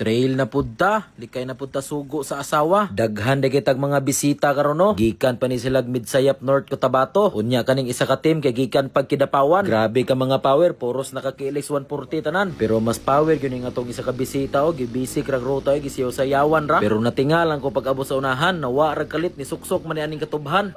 Trail na pudta, likay na pudta sugo sa asawa. Daghan dagitag mga bisita karon no. Gikan pa ni sila Midsayap North Cotabato. Unya kaning isa ka team kay gikan pag Kidapawan. Grabe ka mga power, puros nakakilis 140 tanan. Pero mas power gyud ning atong isa ka bisita o gibisik ra ruta o gisiyo sa yawan ra. Pero natingalan ko pag abot sa unahan, nawa ra kalit ni suksok man ni aning katubhan.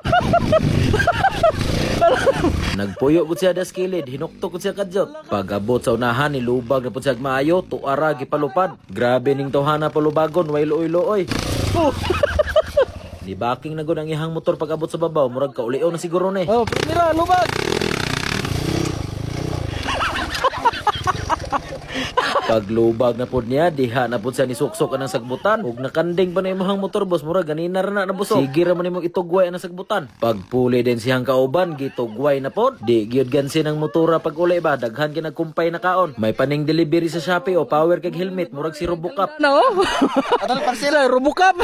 Nagpuyo gud siya das kilid, hinuktok gud siya kadyot. Pag abot sa unahan nilubag na pud siya maayo, tuara gipalupad. Grabe ning tawhana palubagon, way luoy-luoy. Ni baking na gud ang ihang motor pag abot sa babaw, murag kaulio na siguro ni. Oh, mira, lubag. Paglubag na pod niya, diha na pod siya ni suksok anang sagbutan. Ug nakanding pa na imong motor boss, murag ganina ra na nabusog. Sige ra man imong itugway anang sagbutan. Pagpuli din siyang kauban, gitugway na pod. Di gyud gansi ng motora pag uli ba, daghan ginagkumpay na kaon. May paning delivery sa Shopee o power kag helmet, murag si Robocop. No. Adal parcela, Robocop.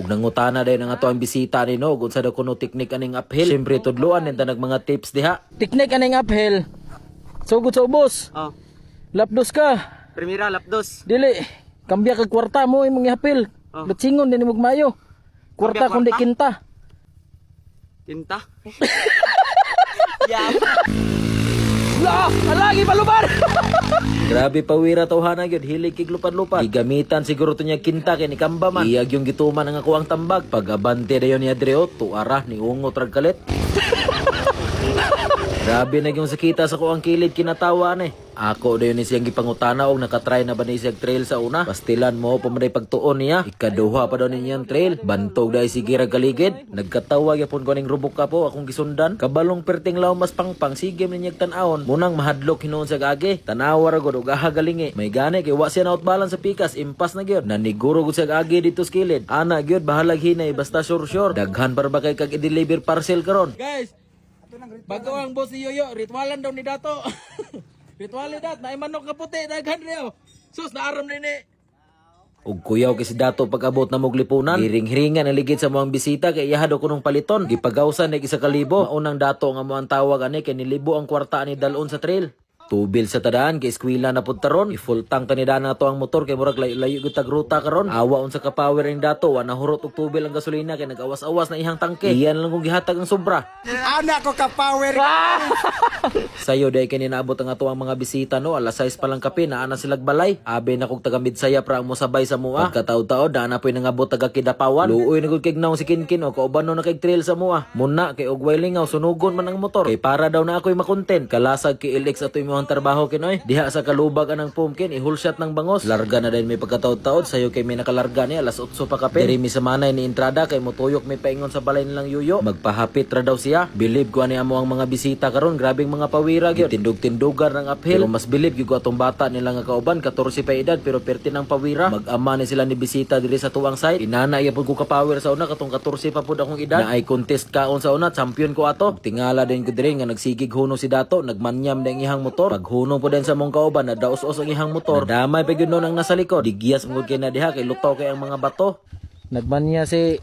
Ug nangutana din ang ato ang bisita ni no, ug sa daw kuno teknik aning uphill. Siyempre tudloan nita nag mga tips diha. Teknik aning uphill. Sugod sa ubos. Oh, Lapdos ka. primera lapdos. Dili. Kambya kag kwarta mo imong ihapil. Oh. Latsingon din imong mayo. Kwarta Kambya kundi kwarta? kinta. Tinta. Yeah. La, alagi palubar. Grabe pawira tawhana gyud, hilig kig lupad-lupad. Igamitan siguro to niya kinta kay ni kamba man. Iyag yung gituman ang ako ang tambag. Pag abante dayon ni Adreo, tuara ni ungot rag kalit. Grabe na yung sakita sa ko ang kilid kinatawa ni. Ako dayon ni siyang gipangutana og nakatry na ba ni siyang trail sa una. Pastilan mo pamaday pagtuon niya. Ikaduha pa daw niyang trail. Bantog dahil sige ra kaligid. Nagkatawa gyapon ko ning Robocop po akong gisundan. Kabalong perting law mas pangpang sige man niyang tan-awon. Munang mahadlok hinuon sa gagi. Tanawa ra gud og galingi. May gani kay wa siya na outbalance sa pikas. Impas na gyud. Naniguro gud sa gagi dito sa kilid. Ana gyud bahalag hinay basta sure. Daghan para ba kay kag i-deliver parcel karon. Guys, bago ang boss ni Yoyo, ritualan daw ni Dato. Ritualin dat, na manok nga puti, daghan riyo. Sus, naaram nini. Ug kuyaw kay si Dato pag-abot na moglipunan. Hiring-hiringan ang ligid sa mga bisita kay iyahado ko nung paliton. Gipagawsan ni isa ka libo. Maunang Dato nga mo ang tawag ani kay nilibo ang kwarta ni dalon sa trail. Tubil sa tadaan kay eskwela na pud taron. I-full tank tanidaan na to ang motor kay murag layo gud tag ruta karon. Awa unsa ka power ning Dato, wa nahurot og tubil ang gasolina kay nag-awas-awas na ihang tangke. Iyan lang kung gihatag ang sobra. Ana ko ka power. Sayo day kay naabot ang ato ang mga bisita no, alas 6 pa lang kape na ana silag balay. Abi na kog taga Midsayap ra ang mosabay sa mua. Pagkataw-taw da na poy nangabot taga Kidapawan. Luoy na gud kay gnaw si Kinkin o kauban no na kay trail sa mua. Muna kay og way lingaw sunugon man ang motor. Kay para daw na ako'y makontent. Kalasag kay LX ato imong trabaho kinoy. Diha sa kalubag anang pumpkin ihulshot ng bangos. Larga na din may pagkataw-taw sayo kay may nakalarga ni alas 8 pa kape. Diri mi sa manay ni entrada kay motuyok may paingon sa balay nilang Yuyo. Magpahapit ra daw siya. Believe ko ani amo ang mga bisita karon, grabeng mga pawira gyud. Tindog-tindugan ng uphill. Pero mas believe gyud ko atong bata nila nga kauban 14 pa edad pero perti ng pawira. Mag-ama ni sila ni bisita diri sa tuwang site. Inana iya pud ko ka power sa una katong 14 pa pud akong edad. Na ay contest kaon sa una, champion ko ato. Tingala din ko diri nga nagsigig huno si Dato, nagmanyam na ang ihang motor. Pag huno po din sa mong kauban na daos-os ang ihang motor. Nadamay pa gyud ang nasa likod. Digiyas mo kay na diha kay lutaw kay ang mga bato. Nagmanya si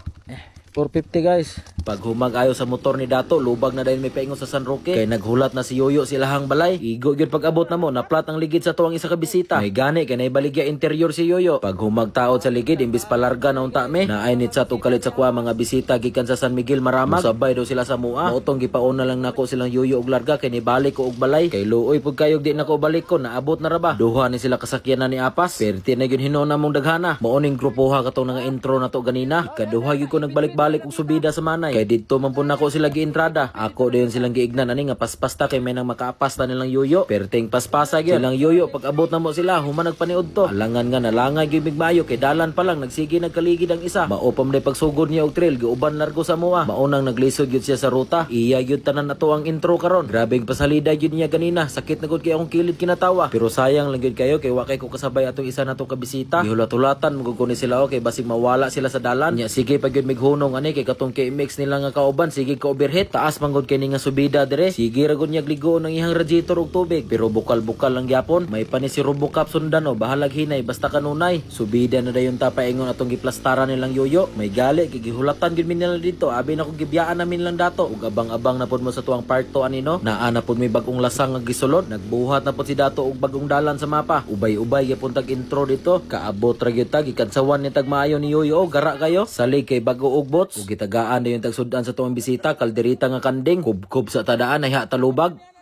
450 guys. Pag humag-ayo sa motor ni Dato, lubag na dahil may paingon sa San Roque. Kay naghulat na si Yoyo silahang balay. Igo gyud pag abot na mo, naplat ang ligid sa tuwang isa ka bisita. May gani kay naibaligya interior si Yoyo. Pag humagtaod sa ligid imbis palarga na unta me, naay nit sa kalit sa kuha mga bisita gikan sa San Miguel Maramag. Sabay daw sila sa mua. Mautong gipauna lang nako silang Yoyo og larga kay nibalik ko og balay. Kay luoy pud kayog di nako balik ko, naabot na ra ba. Duha ni sila kasakyanan ni Apas. Perti na gyud hinuna mong daghana. Maoning grupoha katong nga intro na to ganina. Ikaduha gyud ko nagbalik-balik og subida sa manay. Kay didto man pud nako sila gientrada. Ako dayon silang giignan ani nga paspasta kay may nang makaapasta nilang Yoyo. Perting paspasa gyud silang Yoyo pag abot na mo sila human nagpaniud to. Alangan nga nalangay gyud migmayo kay dalan pa lang nagsige nagkaligid ang isa. Maupam day pagsugod niya og trail giuban largo sa mua. Maunang naglisod gyud siya sa ruta. Iya gyud tanan nato ang intro karon. Grabeng pasalida gyud niya ganina. Sakit na gud kay akong kilid kinatawa. Pero sayang lang gyud kayo kay wa kay ko kasabay atong isa nato ka bisita. Gihulat-hulatan maguguni sila o kay basig mawala sila sa dalan. Nya sige pa gyud mighunong ani kay katong KMX ni nila nga kauban sige ka overheat taas manggod kini nga subida dire. Sige ra gud niya ligoon ang ihang radiator og tubig pero bukal-bukal lang gyapon. May pa ni si Robocop sundan o bahalag hinay basta kanunay. Subida na dayon ta paingon atong giplastaran nilang yoyo. May gali gigihulatan gid mi nila dito. Abi na ko gibiyaan namin lang dato ug abang-abang na pod mo sa tuwang part 2 anino. Naa na pod may bagong lasang nga gisulod. Nagbuhat na pod si dato og bagong dalan sa mapa. Ubay-ubay gyapon tag intro dito. Kaabot ra gyud tag ikansawan ni tag maayo ni yoyo. O gara kayo. Salig kay bago og bots. Ug gitagaan dayon tag sudan sa tuwang bisita kalderita nga kanding. Kubkob sa tadaan ay ha talubag.